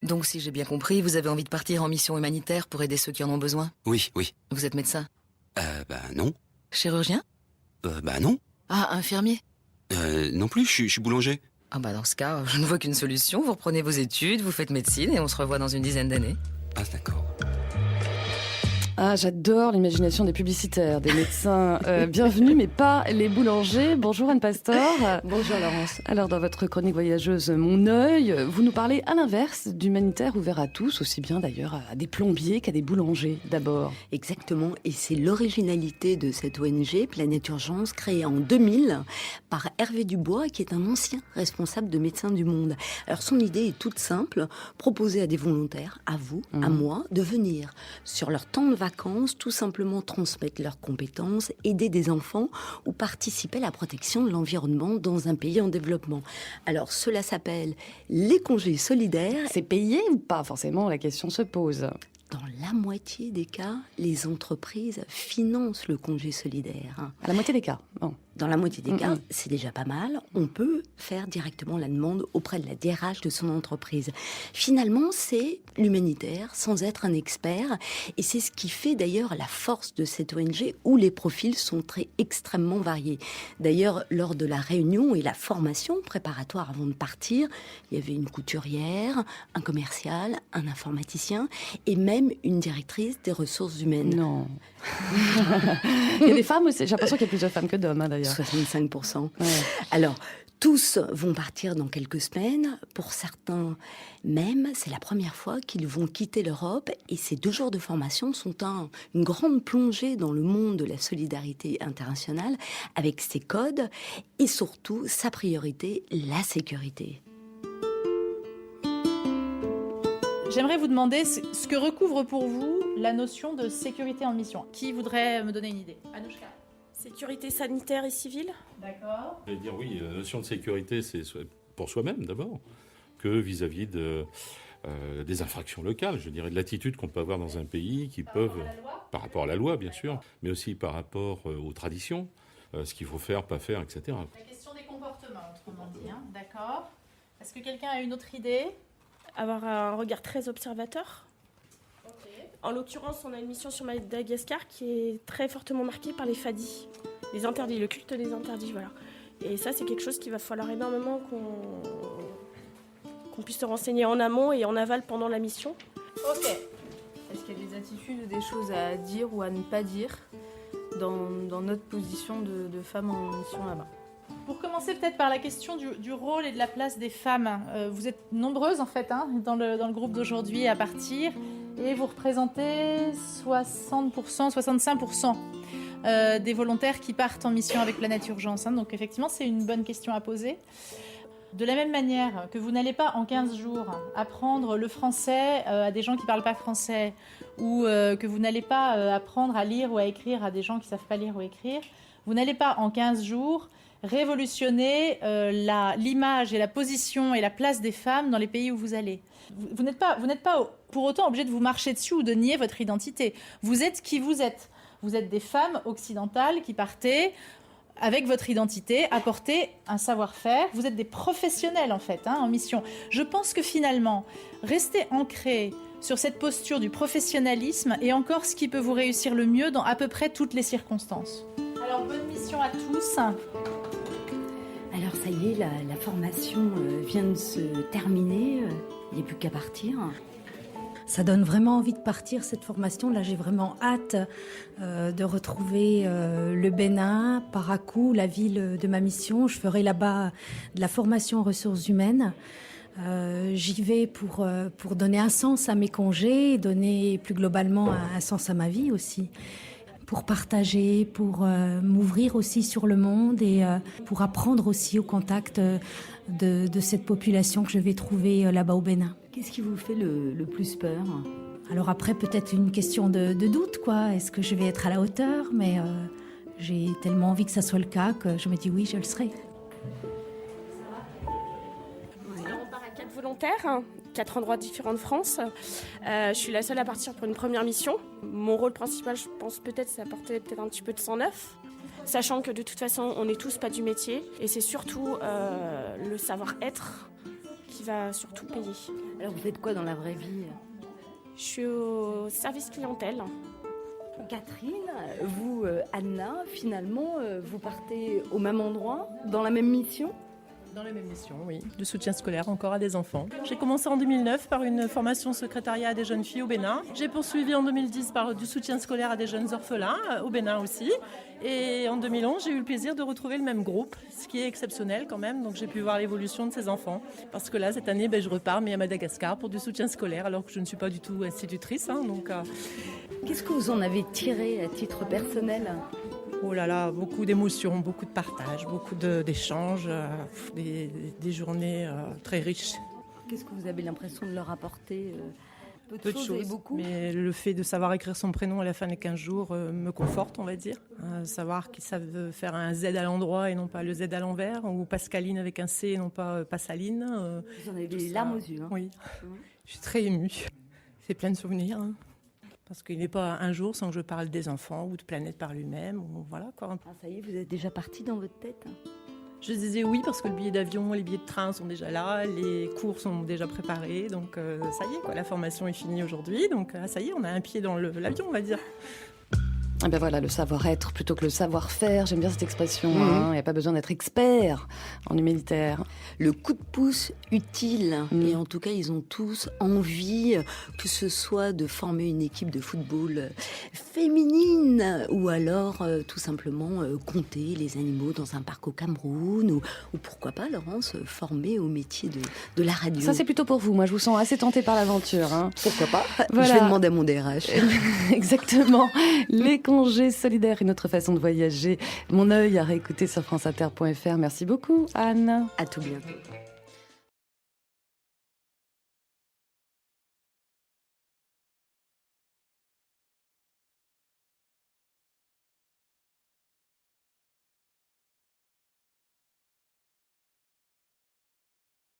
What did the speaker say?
Donc si j'ai bien compris, vous avez envie de partir en mission humanitaire pour aider ceux qui en ont besoin? Oui, oui. Vous êtes médecin? Non. Chirurgien? Non. Ah, infirmier? Non plus, je suis boulanger. Ah bah dans ce cas, je ne vois qu'une solution. Vous reprenez vos études, vous faites médecine et on se revoit dans une dizaine d'années. Ah, d'accord. Ah, j'adore l'imagination des publicitaires, des médecins. Bienvenue, mais pas les boulangers. Bonjour Anne Pastor. Bonjour Laurence. Alors, dans votre chronique voyageuse Mon œil, vous nous parlez à l'inverse d'humanitaire ouvert à tous, aussi bien d'ailleurs à des plombiers qu'à des boulangers d'abord. Exactement, et c'est l'originalité de cette ONG, Planète Urgence, créée en 2000 par Hervé Dubois, qui est un ancien responsable de Médecins du Monde. Alors son idée est toute simple, proposer à des volontaires, à vous, à moi, de venir sur leur temps de vacances, tout simplement transmettre leurs compétences, aider des enfants ou participer à la protection de l'environnement dans un pays en développement. Alors cela s'appelle les congés solidaires. C'est payé ou pas? Forcément, la question se pose. Dans la moitié des cas, les entreprises financent le congé solidaire. À la moitié des cas. Bon. Dans la moitié des cas, c'est déjà pas mal. On peut faire directement la demande auprès de la DRH de son entreprise. Finalement, c'est l'humanitaire, sans être un expert. Et c'est ce qui fait d'ailleurs la force de cette ONG, où les profils sont extrêmement variés. D'ailleurs, lors de la réunion et la formation préparatoire avant de partir, il y avait une couturière, un commercial, un informaticien et même une directrice des ressources humaines. Non. Il y a des femmes aussi. J'ai l'impression qu'il y a plus de femmes que d'hommes, d'ailleurs. 65%. Ouais. Alors, tous vont partir dans quelques semaines. Pour certains, même, c'est la première fois qu'ils vont quitter l'Europe. Et ces 2 jours de formation sont une grande plongée dans le monde de la solidarité internationale, avec ses codes et surtout sa priorité, la sécurité. J'aimerais vous demander ce que recouvre pour vous la notion de sécurité en mission. Qui voudrait me donner une idée? Anouchka. Sécurité sanitaire et civile. D'accord. Je vais dire oui, la notion de sécurité, c'est pour soi-même d'abord, que vis-à-vis des infractions locales, je dirais de l'attitude qu'on peut avoir dans un pays qui par rapport à la loi bien sûr, mais aussi par rapport aux traditions, ce qu'il faut faire, pas faire, etc. La question des comportements, autrement dit. Hein. D'accord. Est-ce que quelqu'un a une autre idée? Avoir un regard très observateur. Ok. En l'occurrence, on a une mission sur Madagascar qui est très fortement marquée par les fadis, les interdits, le culte des interdits, voilà. Et ça, c'est quelque chose qu'il va falloir énormément qu'on puisse se renseigner en amont et en aval pendant la mission. Ok. Est-ce qu'il y a des attitudes ou des choses à dire ou à ne pas dire dans notre position de femmes en mission là-bas? Pour commencer peut-être par la question du rôle et de la place des femmes. Vous êtes nombreuses en fait dans le groupe d'aujourd'hui à partir et vous représentez 60%, 65% des volontaires qui partent en mission avec Planète Urgence. Donc effectivement c'est une bonne question à poser. De la même manière que vous n'allez pas en 15 jours apprendre le français à des gens qui ne parlent pas français ou que vous n'allez pas apprendre à lire ou à écrire à des gens qui ne savent pas lire ou écrire, vous n'allez pas en 15 jours révolutionner l'image et la position et la place des femmes dans les pays où vous allez. Vous n'êtes pas pour autant obligé de vous marcher dessus ou de nier votre identité. Vous êtes qui vous êtes. Vous êtes des femmes occidentales qui partez avec votre identité, apporter un savoir-faire. Vous êtes des professionnels en fait, en mission. Je pense que finalement, rester ancré sur cette posture du professionnalisme est encore ce qui peut vous réussir le mieux dans à peu près toutes les circonstances. Alors, bonne mission à tous. Alors ça y est, la formation vient de se terminer, il n'y a plus qu'à partir. Ça donne vraiment envie de partir cette formation. Là, j'ai vraiment hâte de retrouver le Bénin, Parakou, la ville de ma mission. Je ferai là-bas de la formation en ressources humaines. J'y vais pour donner un sens à mes congés, donner plus globalement un sens à ma vie aussi. Pour partager, pour m'ouvrir aussi sur le monde et pour apprendre aussi au contact de cette population que je vais trouver là-bas au Bénin. Qu'est-ce qui vous fait le plus peur? Alors après, peut-être une question de doute, quoi. Est-ce que je vais être à la hauteur? Mais j'ai tellement envie que ça soit le cas que je me dis oui, je le serai. Alors, on part à 4 volontaires, 4 endroits différents de France. Je suis la seule à partir pour une première mission. Mon rôle principal, je pense peut-être, c'est apporter peut-être un petit peu de sang neuf. Sachant que de toute façon, on n'est tous pas du métier. Et c'est surtout le savoir-être qui va surtout payer. Alors vous faites quoi dans la vraie vie? Je suis au service clientèle. Catherine, vous, Anna, finalement, vous partez au même endroit, dans la même mission? Dans la même mission, oui. Du soutien scolaire encore à des enfants. J'ai commencé en 2009 par une formation secrétariat à des jeunes filles au Bénin. J'ai poursuivi en 2010 par du soutien scolaire à des jeunes orphelins au Bénin aussi. Et en 2011, j'ai eu le plaisir de retrouver le même groupe, ce qui est exceptionnel quand même. Donc j'ai pu voir l'évolution de ces enfants. Parce que là, cette année, je repars mais à Madagascar pour du soutien scolaire alors que je ne suis pas du tout institutrice. Qu'est-ce que vous en avez tiré à titre personnel? Oh là là, beaucoup d'émotions, beaucoup de partage, beaucoup d'échanges, des journées très riches. Qu'est-ce que vous avez l'impression de leur apporter? Peu de choses, beaucoup. Mais le fait de savoir écrire son prénom à la fin des 15 jours me conforte, on va dire. Savoir qu'ils savent faire un Z à l'endroit et non pas le Z à l'envers, ou Pascaline avec un C et non pas Passaline. Vous en avez des larmes aux yeux. Oui, je suis très émue. C'est plein de souvenirs. Parce qu'il n'est pas un jour sans que je parle des enfants ou de Planète par lui-même. Ou voilà, quoi. Ah, ça y est, vous êtes déjà parti dans votre tête? Je disais oui parce que le billet d'avion, les billets de train sont déjà là, les cours sont déjà préparés. Donc ça y est, quoi, la formation est finie aujourd'hui. Donc ça y est, on a un pied dans l'avion, on va dire. Et ben voilà, le savoir-être plutôt que le savoir-faire. J'aime bien cette expression. Il n'y a pas besoin d'être expert en humanitaire. Le coup de pouce utile. Et en tout cas, ils ont tous envie, que ce soit de former une équipe de football féminine ou alors tout simplement compter les animaux dans un parc au Cameroun ou pourquoi pas, Laurence, former au métier de la radio. Ça, c'est plutôt pour vous. Moi, je vous sens assez tentée par l'aventure. Pourquoi pas? Voilà. Je vais demander à mon DRH. Exactement. Les congés solidaires, une autre façon de voyager. Mon œil à réécouter sur franceinter.fr. Merci beaucoup, Anne. À tout bientôt.